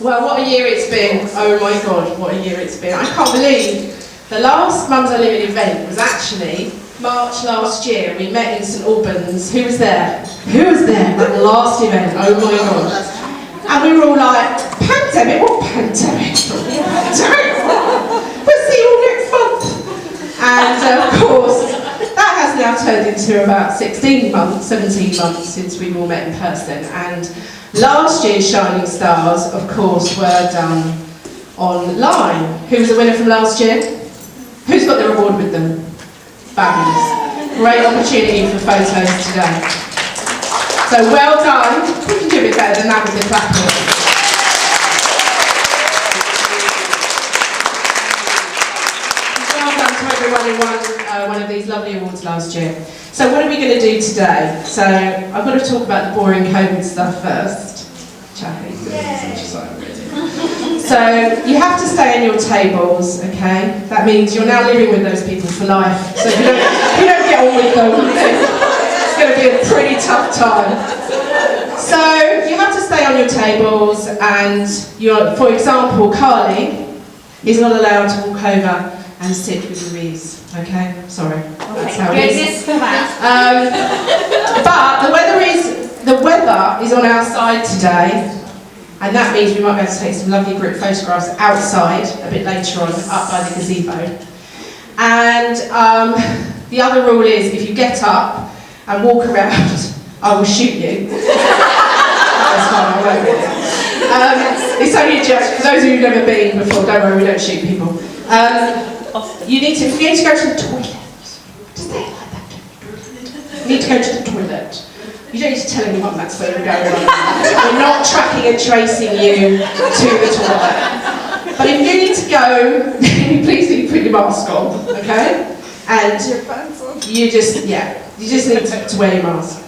Well, what a year it's been. Oh my God, what a year it's been. I can't believe the last Mums Unlimited event was actually March last year. We met in St Albans. Who was there? Who was there at the last event? Oh my God. And we were all like, pandemic? What pandemic? We'll see you all next month. And of course, that has now turned into about 16 months, 17 months since we've all met in person. And last year's Shining Stars, of course, were done online. Who was the winner from last year? Who's got the reward with them? Fabulous. Great opportunity for photos today. So well done. We can do a bit better than that with the clapping. Well done to everyone who won one of these lovely awards last year. So what are we going to do today? So I've got to talk about the boring COVID stuff first. Which I hate doing as much as I really. So you have to stay on your tables, okay? That means you're now living with those people for life. So if you don't get on with them, it's going to be a pretty tough time. So you have to stay on your tables, and for example, Carly is not allowed to walk over and sit with Louise. Okay, sorry. That's how it is. But the weather is on our side today, and that means we might be able to take some lovely group photographs outside a bit later on, up by the gazebo. And the other rule is, if you get up and walk around, I will shoot you. That's fine, I won't really. It's only a joke. For those of you who've never been before, don't worry, we don't shoot people. You need to go to the toilet. Just say it like that. You need to go to the toilet. You don't need to tell anyone that's where you're going. We're not tracking and tracing you to the toilet. But if you need to go, please do put your mask on, okay? And you just need to wear your mask.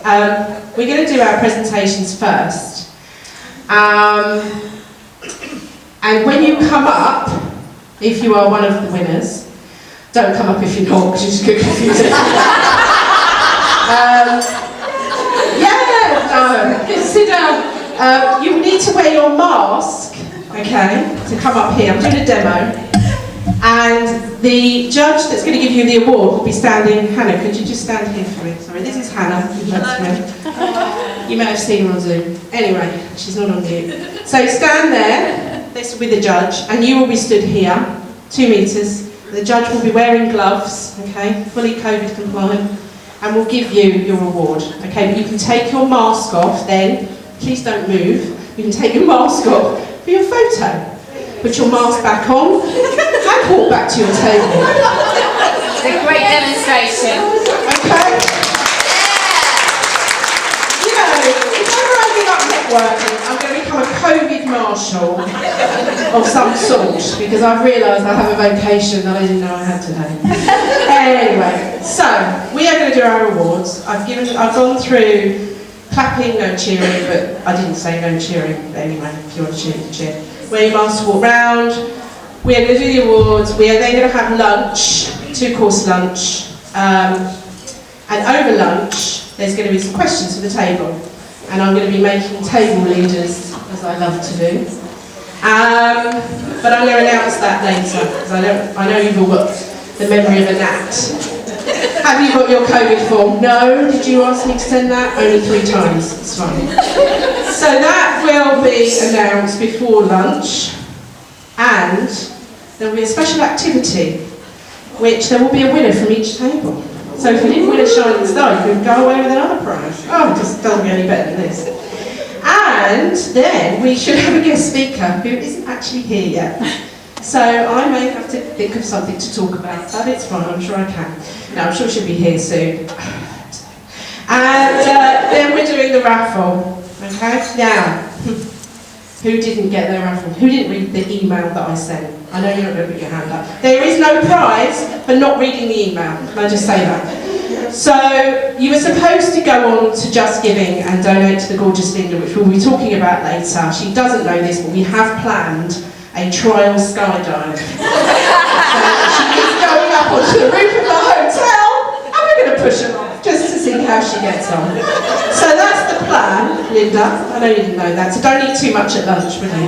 We're going to do our presentations first. And when you come up, if you are one of the winners, don't come up if you're not, because you just get confused. Sit down. You need to wear your mask, okay, to come up here. I'm doing a demo. And the judge that's going to give you the award will be standing. Hannah, could you just stand here for me? Sorry, this is Hannah. You may have seen her on Zoom. Anyway, she's not on mute. So stand there. This will be the judge, and you will be stood here, 2 meters. The judge will be wearing gloves, okay, fully COVID compliant, and will give you your award, okay? But you can take your mask off then. Please don't move. You can take your mask off for your photo. Put your mask back on and walk back to your table. It's a great demonstration. Okay? You know, if ever I give up networking, I'm going to become a COVID marshal of some sort, because I've realised I have a vocation that I didn't know I had today. Anyway, so we are going to do our awards. I've gone through clapping, no cheering, but I didn't say no cheering. But anyway, if you want to cheer, cheer. Wear your mask, walk round. We are going to do the awards. We are then going to have lunch, 2-course lunch. And over lunch, there's going to be some questions for the table. And I'm going to be making table leaders, as I love to do. But I'm going to announce that later, because I know you've all got the memory of a gnat. Have you got your COVID form? No? Did you ask me to send that? Only 3 times. It's fine. So that will be announced before lunch, and there will be a special activity, which there will be a winner from each table. So if you didn't win a Shining Star, you could go away with another prize. Oh, it just doesn't get any better than this. And then we should have a guest speaker who isn't actually here yet. So I may have to think of something to talk about, but it's fine, I'm sure I can. No, I'm sure she'll be here soon. And then we're doing the raffle, okay? Now, who didn't get their raffle? Who didn't read the email that I sent? I know you're not going to put your hand up. There is no prize for not reading the email, can I just say that? So, you were supposed to go on to Just Giving and donate to the gorgeous Linda, which we'll be talking about later. She doesn't know this, but we have planned a trial skydive. She is going up onto the roof of the hotel, and we're going to push her off just to see how she gets on. So that's the plan, Linda, I know you didn't know that, so don't eat too much at lunch, will you?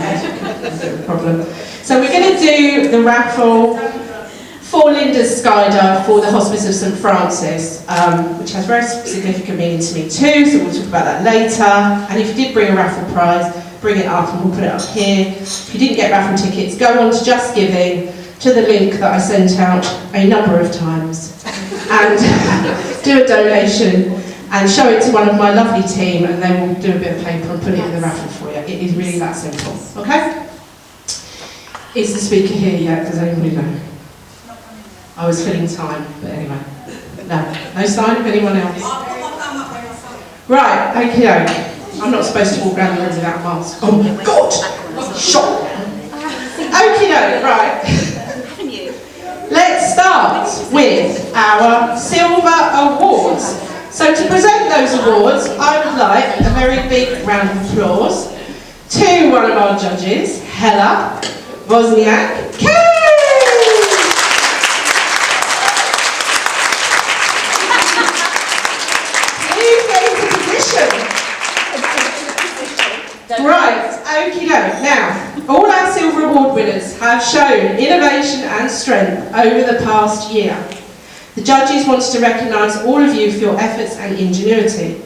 That's a problem. So we're going to do the raffle for Linda's skydive for the Hospice of St Francis, which has very significant meaning to me too, so we'll talk about that later. And if you did bring a raffle prize, bring it up and we'll put it up here. If you didn't get raffle tickets, go on to Just Giving, to the link that I sent out a number of times, and do a donation and show it to one of my lovely team, and then we'll do a bit of paper and put it in the raffle for you. It is really that simple, okay? Is the speaker here yet? Does anybody know? I was filling time, but anyway. No sign of anyone else? Right, okay. I'm not supposed to walk around the room without a mask. Oh my God! Shock! Okay, right. Let's start with our Silver Awards. So to present those awards, I would like a very big round of applause to one of our judges, Hella Wozniak. Please get into position. Right, okie doke. Now, all our Silver Award winners have shown innovation and strength over the past year. The judges wanted to recognise all of you for your efforts and ingenuity.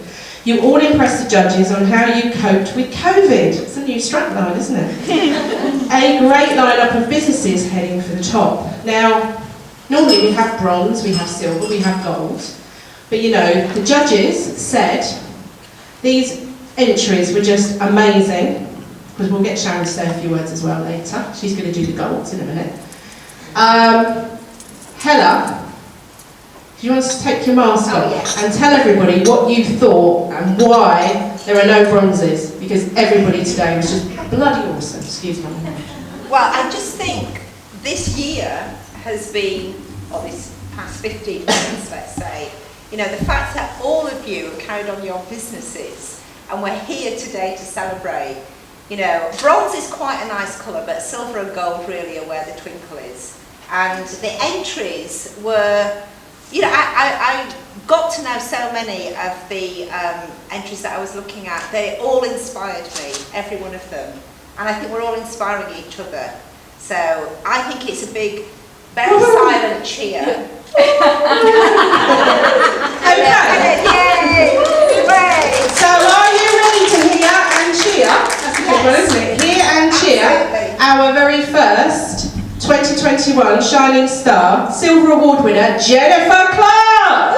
You all impressed the judges on how you coped with COVID. It's a new strapline, isn't it? A great lineup of businesses heading for the top. Now, normally we have bronze, we have silver, we have gold. But you know, the judges said these entries were just amazing, because we'll get Sharon to say a few words as well later. She's going to do the golds in a minute. Hella, do you want us to take your mask off and tell everybody what you thought and why there are no bronzes? Because everybody today was just bloody awesome. Excuse me. Well, I just think this year has been, or this past 15 months, let's say, you know, the fact that all of you have carried on your businesses and we're here today to celebrate. You know, bronze is quite a nice colour, but silver and gold really are where the twinkle is. And the entries were, you know, I got to know so many of the entries that I was looking at. They all inspired me, every one of them. And I think we're all inspiring each other. So I think it's a big, very silent cheer. Okay. Yay! Hooray! So are you ready to hear and cheer? That's a good one, isn't it? Hear and cheer. Absolutely. Our very first 2021 Shining Star Silver Award winner, Jennifer Clarke.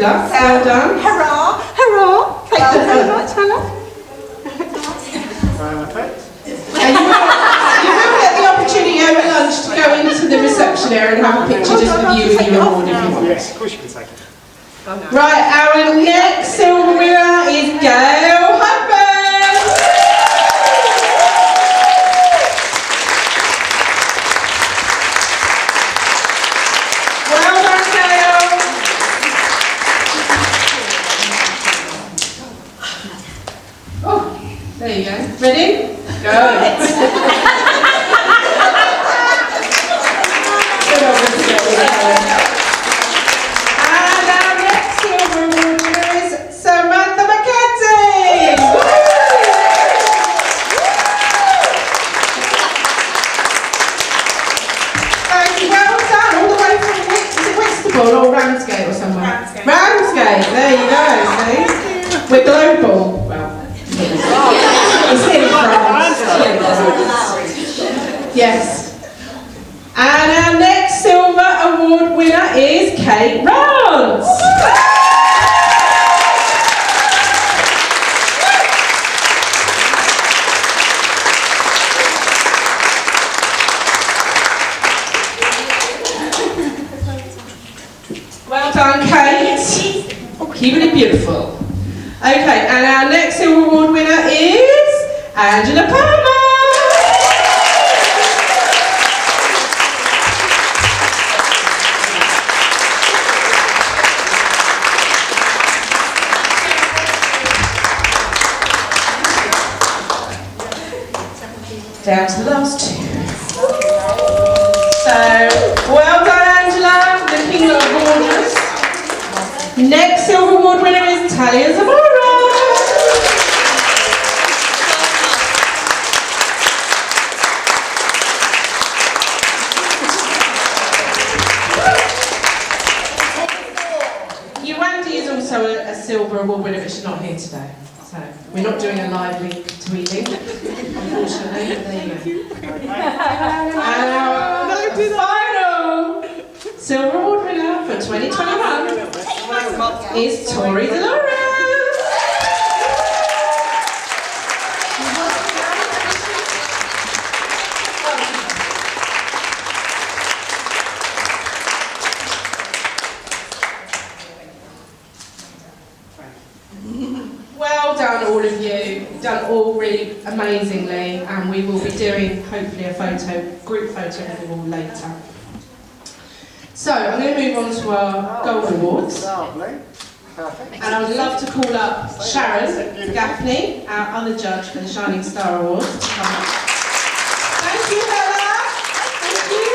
Well done. Hurrah! Hurrah! Thank you very much, Hannah. And you will get the opportunity over lunch to go into the reception area and have a picture just with you and your award if you want. Yes, of course you can take it. Right, our next silver winner is Gail Hugman. Well done, Gail. Oh, there you go. Ready? Go. And our next silver award winner is Cemanthe, McKenzie. called? Oh, Ramsgate or somewhere. Ramsgate. Ramsgate, there you go, see? We're global. Well, it's in France. Yes. And our next silver award winner is Kate Rance. Well done, Kate. Keeping it beautiful. Okay, and our next silver award winner is Angella Parmar. Down to the last two. So, well done, Angela, looking gorgeous. Next silver award winner is Talia Zamora. Yuandi is also a silver award winner, but she's not here today. So, we're not doing a live link tweeting, unfortunately. There you go. And our final silver award winner for 2021 is Tori Delores. Well done, all of you. You've done all really amazingly, and we will be doing hopefully a group photo with you all later. So I'm going to move on to our Gold Awards. Lovely. Perfect. And I would love to call up Sharon Gaffney, our other judge for the Shining Star Award. Thank you, Bella. Thank you.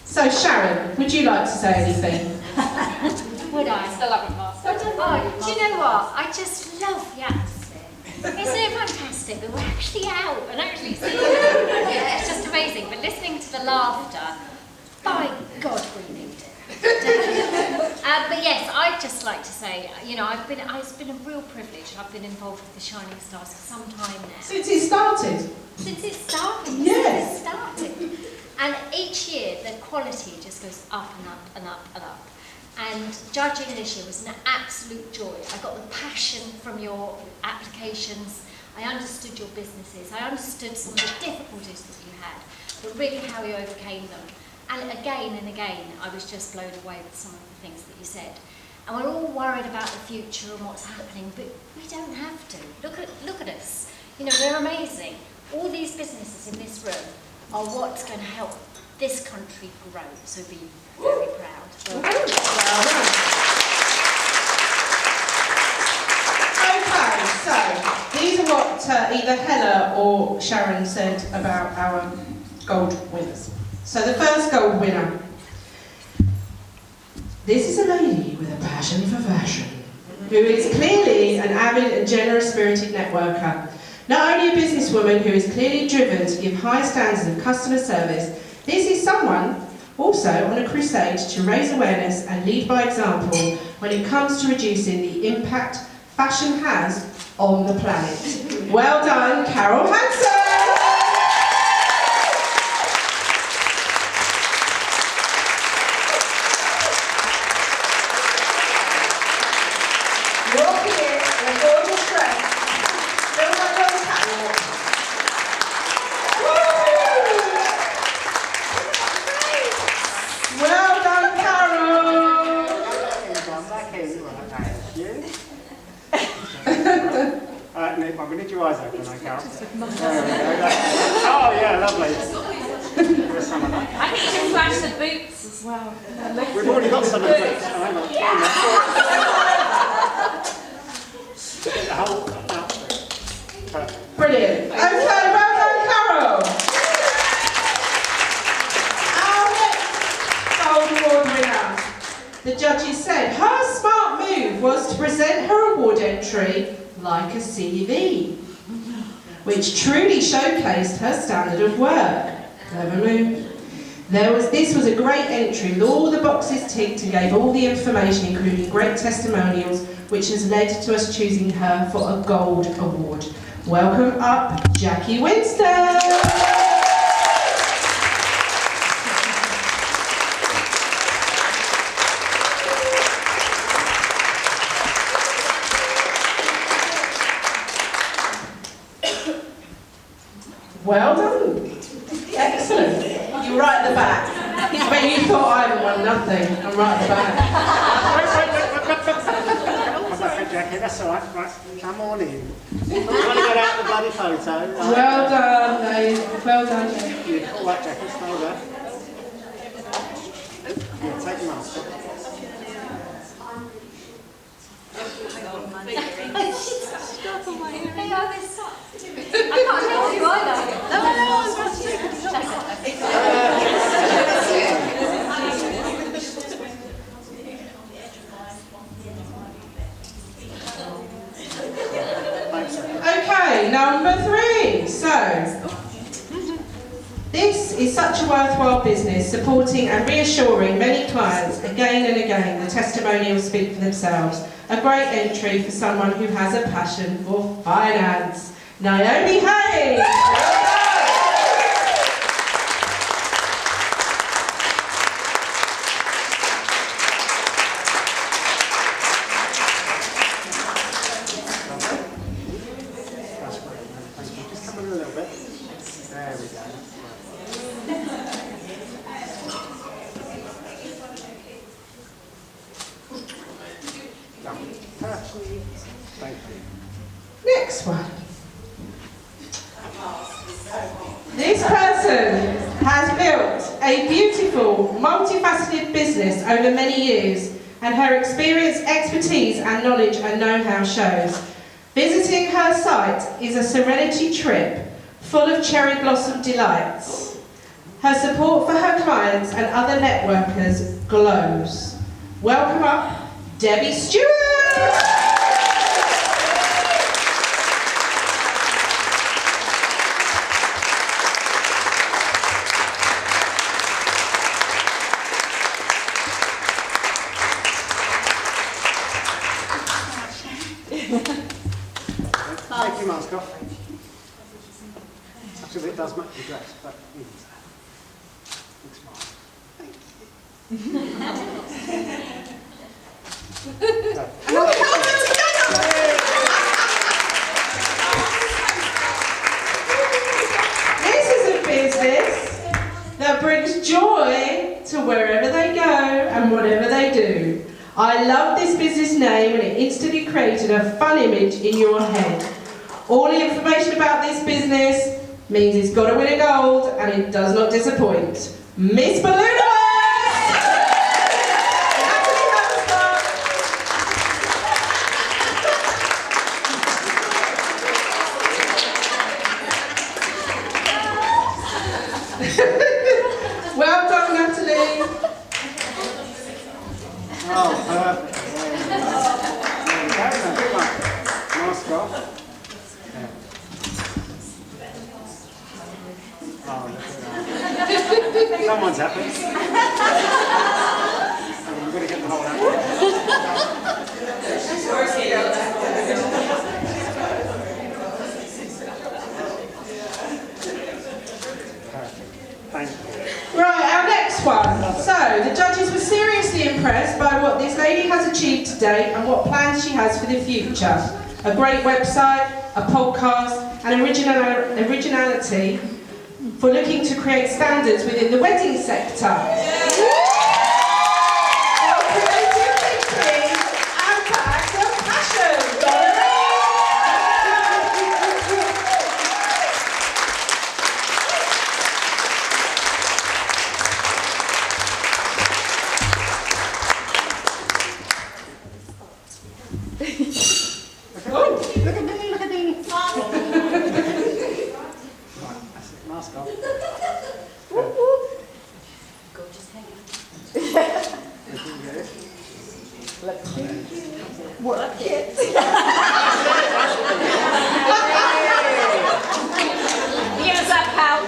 So Sharon, would you like to say anything? Would I? Still haven't passed. Oh, do you know what? I just love the atmosphere. Isn't it fantastic that we're actually out and actually seeing it? Yeah, it's just amazing. But listening to the laughter, by God, we need it. But yes, I'd just like to say, you know, it's been a real privilege. I've been involved with the Shining Stars for some time now. Since it started? Since it started. Yes. Since it started. And each year, the quality just goes up and up and up and up. And judging this year was an absolute joy. I got the passion from your applications. I understood your businesses. I understood some of the difficulties that you had, but really how you overcame them. And again, I was just blown away with some of the things that you said. And we're all worried about the future and what's happening, but we don't have to. Look at us. You know, we're amazing. All these businesses in this room are what's going to help this country grow. So be very proud. Okay, so these are what either Hella or Sharon said about our gold winners. So the first gold winner. This is a lady with a passion for fashion, who is clearly an avid and generous-spirited networker. Not only a businesswoman who is clearly driven to give high standards of customer service, this is someone also on a crusade to raise awareness and lead by example when it comes to reducing the impact fashion has on the planet. Well done, Carol Hansen! Walking in a gorgeous dress. Feels like you're on the catwalk. Well done, Carol! Nick, I'm going to need your eyes open, okay, Carol? Oh, yeah, lovely. Give us some of that. I need to flash the boots as well. We've already got some of the boots. Oh, hang on. The whole outfit. Perfect. Brilliant. Okay, well done, Carol. Our next Gold Award winner. The judges said her smart move was to present her award entry like a CV, which truly showcased her standard of work. Clever move. This was a great entry with all the boxes ticked and gave all the information, including great testimonials, which has led to us choosing her for a Gold Award. Welcome up, Jackie Winston! Well done. Excellent. You're right at the back. I bet you thought I haven't won nothing. I'm right at the back. Jackie, that's all right. Right, come on in. I want to get out the bloody photo. Well done, Dave. Well done. Yeah, all right, Jackie, stay there. Yeah, take your mask off. I can't help you either. Okay, number 3. So, this is such a worthwhile business, supporting and reassuring many clients again and again. The testimonials speak for themselves. A great entry for someone who has a passion for finance. Naomi Hayes! Just come in a little bit. There we go. Thank you. Next one. This person has built a beautiful, multifaceted business over many years, and her experience, expertise and knowledge and know-how shows. Visiting her site is a serenity trip full of cherry blossom delights. Her support for her clients and other networkers glows. Welcome up, Debbie Stewart! Take your mask off. Actually, it does match your dress, but looks fine. Thank This is a business that brings joy to wherever they go and whatever they do. I love this business name and it instantly created a fun image in your head. All the information about this business means it's got to win a gold and it does not disappoint. Miss Balloon! Well done, Natalie. Oh, perfect. Mask off. Oh, look at that. Someone's happy. We've got to get the whole out. Thank you. Right, our next one. So, the judges were seriously impressed by what this lady has achieved to date and what plans she has for the future. A great website, a podcast, and originality for looking to create standards within the wedding sector. Creative thinking and bags of passion. Look at me, look at me. Right, that's it, mask off. Gorgeous hair. Work it. out.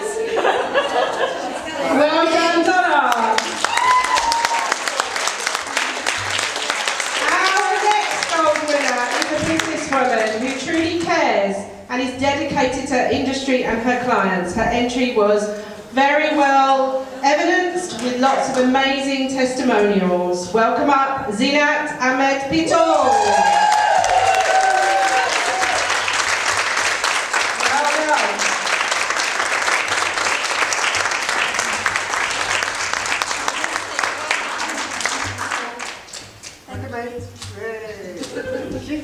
Well done, Donna. Our next gold winner is a businesswoman who truly cares and is dedicated to her industry and her clients. Her entry was very well evidenced with lots of amazing testimonials. Welcome up, Zinat Ahmed Pitol.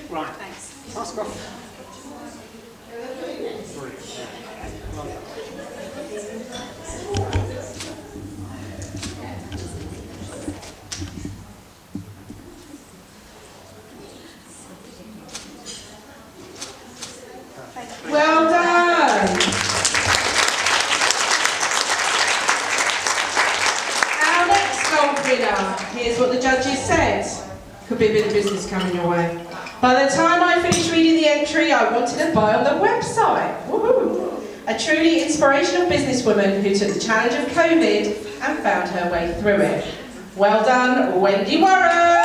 Right, thanks. Last go. Well done. Our next gold winner, here's what the judges said. Could be a bit of business coming your way. By the time I finished reading the entry, I wanted to buy on the website. Woohoo! A truly inspirational businesswoman who took the challenge of COVID and found her way through it. Well done, Wendy Warren!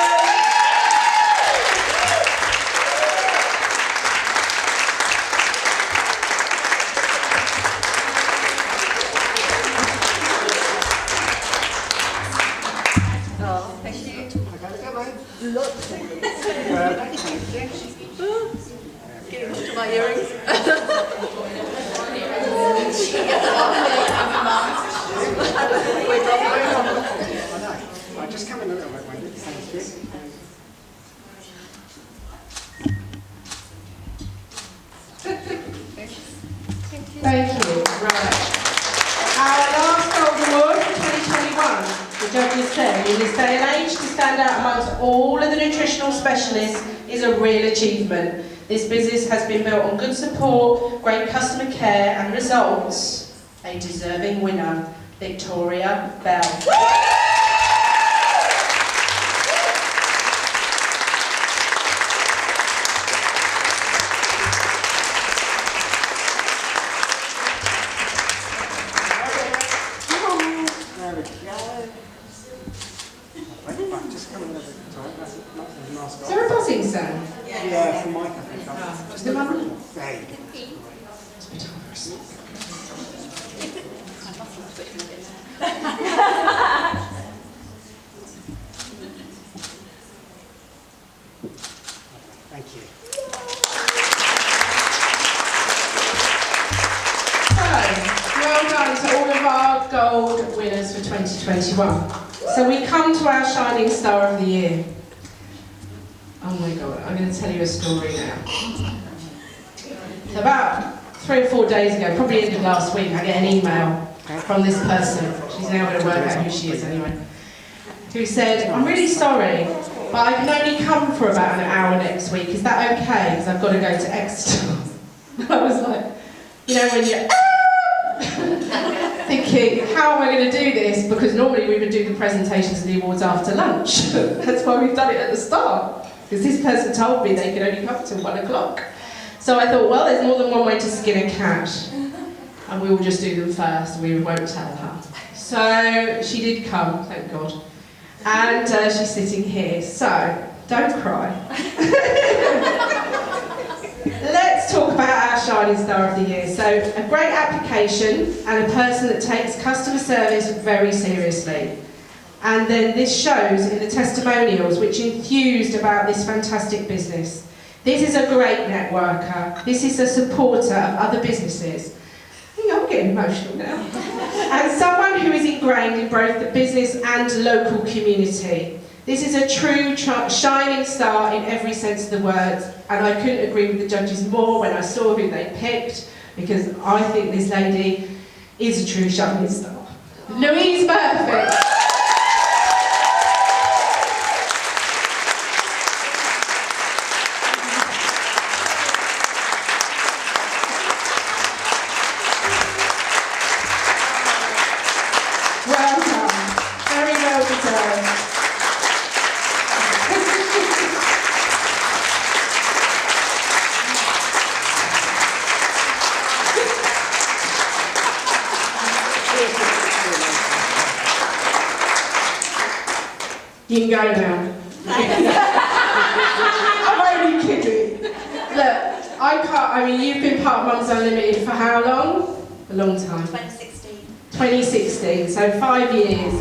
My earrings. I just come in a little bit, Wendy. Thank you. Thank you. Right. Our last gold award for 2021. The judges said, in this day and age, to stand out amongst all of the nutritional specialists is a real achievement. This business has been built on good support, great customer care and results. A deserving winner, Victoria Bell. Just come a little bit. Sorry, that's not the mask Is off. there a buzzing sound? Yeah, from Mike, I think. Just the one? There you go. Thank you. So, well done to all of our gold winners for 2021. So we come to our shining star of the year. Oh my God, I'm going to tell you a story now. So about 3 or 4 days ago, probably end of last week, I get an email from this person. She's now going to work out who she is anyway. Who said, I'm really sorry, but I can only come for about an hour next week. Is that okay? Because I've got to go to Exeter. I was like, you know, when you're thinking, how am I going to do this? Because normally we would do the presentations and the awards after lunch. That's why we've done it at the start. Because this person told me they could only come till 1 o'clock. So I thought, well, there's more than one way to skin a cat. And we will just do them first, we won't tell her. So she did come, thank God. And she's sitting here, so don't cry. Let's talk about our shining star of the year. So a great application and a person that takes customer service very seriously. And then this shows in the testimonials which enthused about this fantastic business. This is a great networker. This is a supporter of other businesses. I'm getting emotional now. And someone who is ingrained in both the business and local community. This is a true shining star in every sense of the word, and I couldn't agree with the judges more when I saw who they picked, because I think this lady is a true shining star. Louise Murphy. Well done. Very well deserved. You can go now. I'm only kidding. Look, you've been part of Mums Unlimited for how long? A long time. 2016. 2016, so 5 years.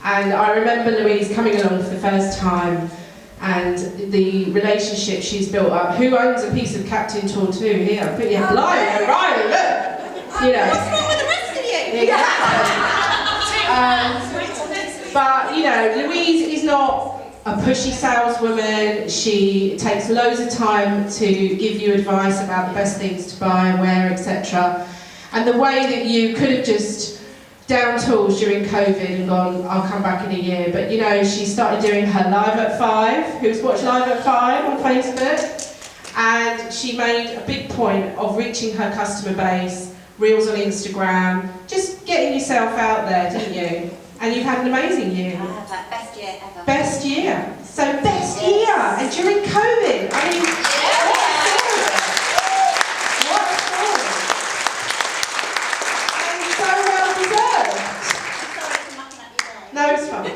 And I remember Louise coming along for the first time and the relationship she's built up. Who owns a piece of Captain Tortue here? Put your Riley, Riley, look! You know. What's wrong with the rest of you? Exactly. But, you know, Louise is not a pushy saleswoman. She takes loads of time to give you advice about the best things to buy and wear, etc. And the way that you could have just down tools during COVID and gone, I'll come back in a year. But, you know, she started doing her Live at 5. Who's watched Live at 5 on Facebook? And she made a big point of reaching her customer base, reels on Instagram, just getting yourself out there, didn't you? And you've had an amazing year. I have that best year ever. Best year. So best year. And during COVID. I mean, what a story. And so well deserved. Sorry for mucking up your day. No, it's fine.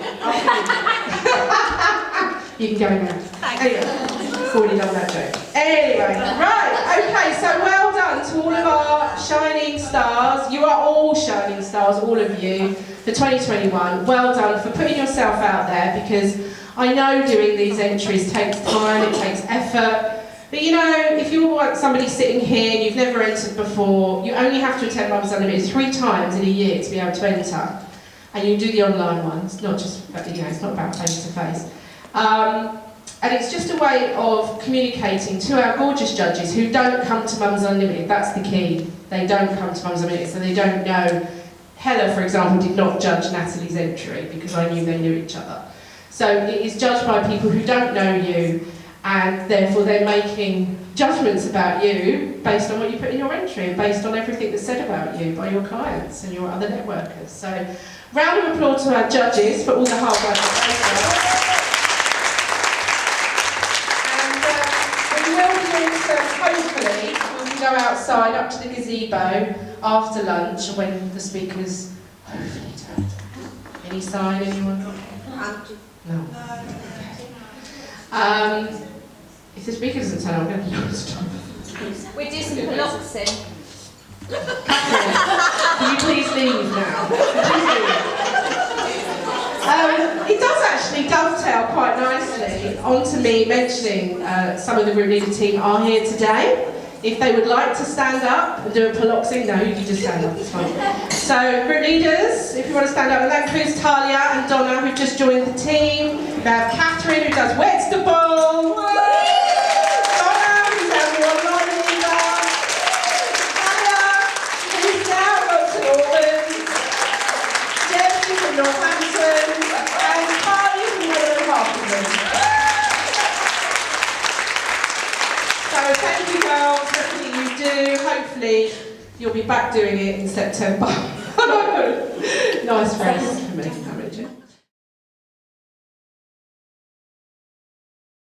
You can go now. Thanks. Anyway, already done that joke. Anyway, right, okay, so well done to all of our shining stars. You are all shining stars, all of you, for 2021. Well done for putting yourself out there, because I know doing these entries takes time, it takes effort. But you know, if you want somebody sitting here and you've never entered before, you only have to attend Mums Unlimited 3 times in a year to be able to enter. And you do the online ones, not just, you know, it's not about face-to-face. And it's just a way of communicating to our gorgeous judges who don't come to Mums Unlimited. That's the key. They don't come to Mums Unlimited, so they don't know. Hella, for example, did not judge Natalie's entry because I knew they knew each other. So it is judged by people who don't know you, and therefore they're making judgments about you based on what you put in your entry and based on everything that's said about you by your clients and your other networkers. So round of applause to our judges for all the hard work that they've done. Hopefully, we can go outside up to the gazebo after lunch when the speakers hopefully don't. Any sign, anyone? No. If the speaker doesn't turn, I'm going to lose trouble. We do some phylloxin. Can you please leave now? It does actually dovetail quite nicely onto me mentioning some of the group leader team are here today. If they would like to stand up and do a piloxing, no, you can just stand up, it's fine. So, group leaders, if you want to stand up, and that includes Talia and Donna, who've just joined the team. We have Catherine, who does Wets the Ball. Donna, who's our online leader. Talia, who's now got to Auburn. Debbie from Northampton. And Carly from Wilkinson. So thank you girls for everything you do. Hopefully you'll be back doing it in September. Nice phrase for me, haven't you?